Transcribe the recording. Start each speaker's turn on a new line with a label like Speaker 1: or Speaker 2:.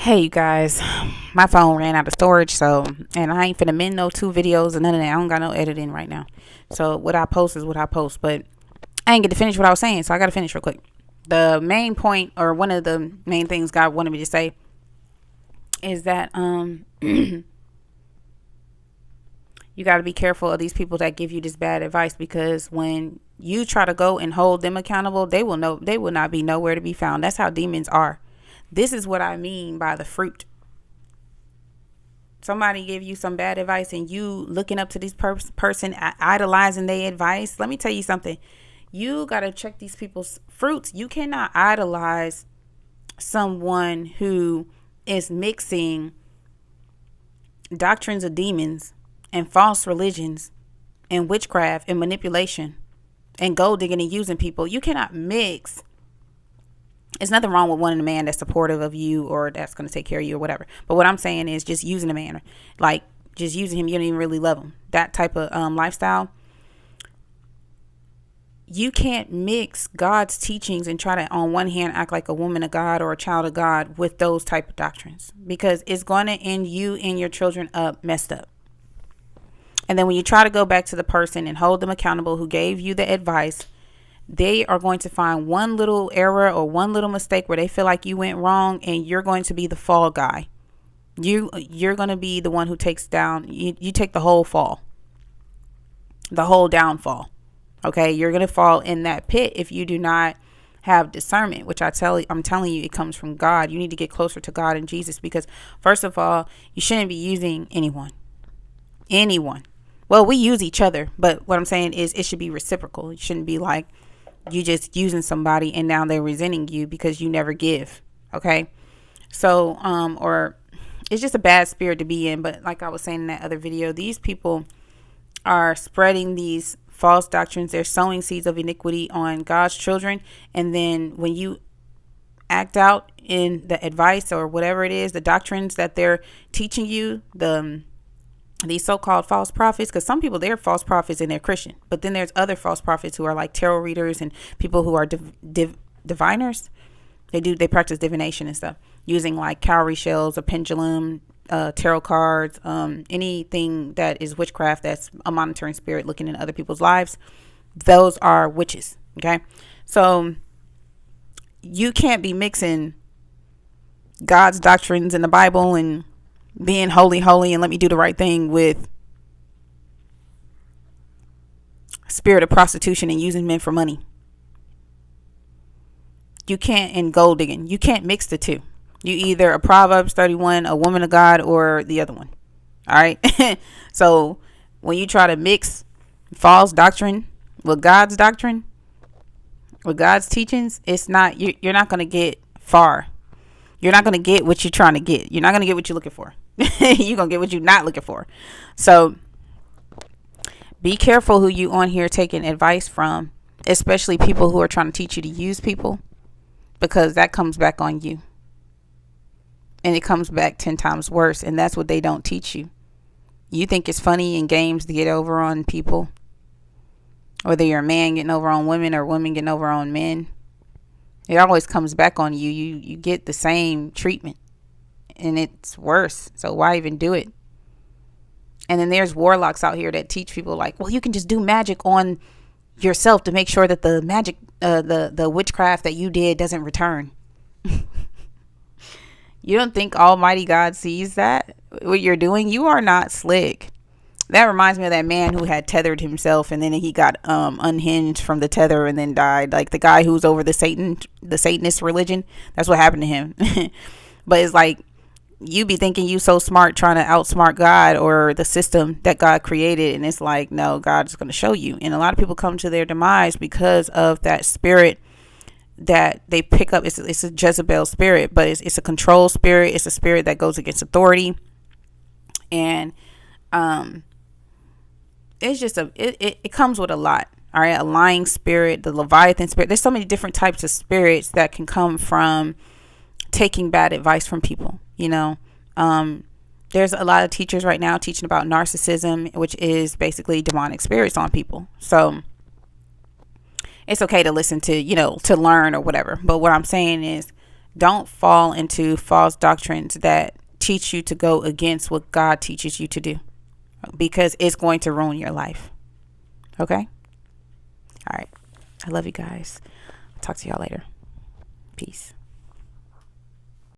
Speaker 1: Hey, you guys, my phone ran out of storage, and I ain't finna mend no two videos and none of that. I don't got no editing right now. So, what I post is what I post, but I ain't get to finish what I was saying, so I gotta finish real quick. The main point, or one of the main things God wanted me to say, is that, you gotta be careful of these people that give you this bad advice, because when you try to go and hold them accountable, they will not be nowhere to be found. That's how demons are. This is what I mean by the fruit. Somebody give you some bad advice and you looking up to this person, idolizing their advice. Let me tell you something. You got to check these people's fruits. You cannot idolize someone who is mixing doctrines of demons and false religions and witchcraft and manipulation and gold digging and using people. You cannot mix. There's nothing wrong with wanting a man that's supportive of you or that's going to take care of you or whatever. But what I'm saying is just using a man, like just using him. You don't even really love him. That type of lifestyle. You can't mix God's teachings and try to, on one hand, act like a woman of God or a child of God with those type of doctrines, because it's going to end you and your children up messed up. And then when you try to go back to the person and hold them accountable who gave you the advice, they are going to find one little error or one little mistake where they feel like you went wrong, and you're going to be the fall guy. You're going to be the one who takes down, you take the whole fall, the whole downfall. Okay, you're going to fall in that pit if you do not have discernment, which I'm telling you, it comes from God. You need to get closer to God and Jesus, because first of all, you shouldn't be using anyone. Well, we use each other, but what I'm saying is it should be reciprocal. It shouldn't be like you just using somebody and now they're resenting you because you never give. Okay. So, or it's just a bad spirit to be in. But like I was saying in that other video, these people are spreading these false doctrines. They're sowing seeds of iniquity on God's children. And then when you act out in the advice or whatever it is, the doctrines that they're teaching you, these so-called false prophets, because some people, they're false prophets and they're Christian, but then there's other false prophets who are like tarot readers and people who are diviners. They practice divination and stuff using like cowrie shells, a pendulum, tarot cards, anything that is witchcraft, that's a monitoring spirit looking in other people's lives. Those are witches. Okay, so you can't be mixing God's doctrines in the Bible and being holy and let me do the right thing with spirit of prostitution and using men for money. You can't, and gold digging. You can't mix the two. You either a Proverbs 31, a woman of God, or the other one. All right. So when you try to mix false doctrine with God's doctrine, with God's teachings, it's not, you're not going to get far. You're not going to get what you're trying to get. You're not going to get what you're looking for. You're going to get what you're not looking for. So be careful who you on here taking advice from, especially people who are trying to teach you to use people, because that comes back on you. And it comes back 10 times worse. And that's what they don't teach you. You think it's funny in games to get over on people, whether you're a man getting over on women or women getting over on men. It always comes back on you. You get the same treatment, and it's worse. So why even do it? And then there's warlocks out here that teach people like, well, you can just do magic on yourself to make sure that the magic, the witchcraft that you did doesn't return. You don't think Almighty God sees that? What you're doing? You are not slick. That reminds me of that man who had tethered himself and then he got unhinged from the tether and then died. Like the guy who's over the Satanist religion. That's what happened to him. But it's like, you be thinking you so smart trying to outsmart God or the system that God created. And it's like, no, God's going to show you. And a lot of people come to their demise because of that spirit that they pick up. It's a Jezebel spirit, but it's a control spirit. It's a spirit that goes against authority. And, it's just it comes with a lot. All right. A lying spirit, the Leviathan spirit. There's so many different types of spirits that can come from taking bad advice from people. You know, there's a lot of teachers right now teaching about narcissism, which is basically demonic spirits on people. So it's okay to listen to, to learn or whatever. But what I'm saying is Don't fall into false doctrines that teach you to go against what God teaches you to do, because it's going to ruin your life. Okay? All right. I love you guys. Talk to y'all later. Peace.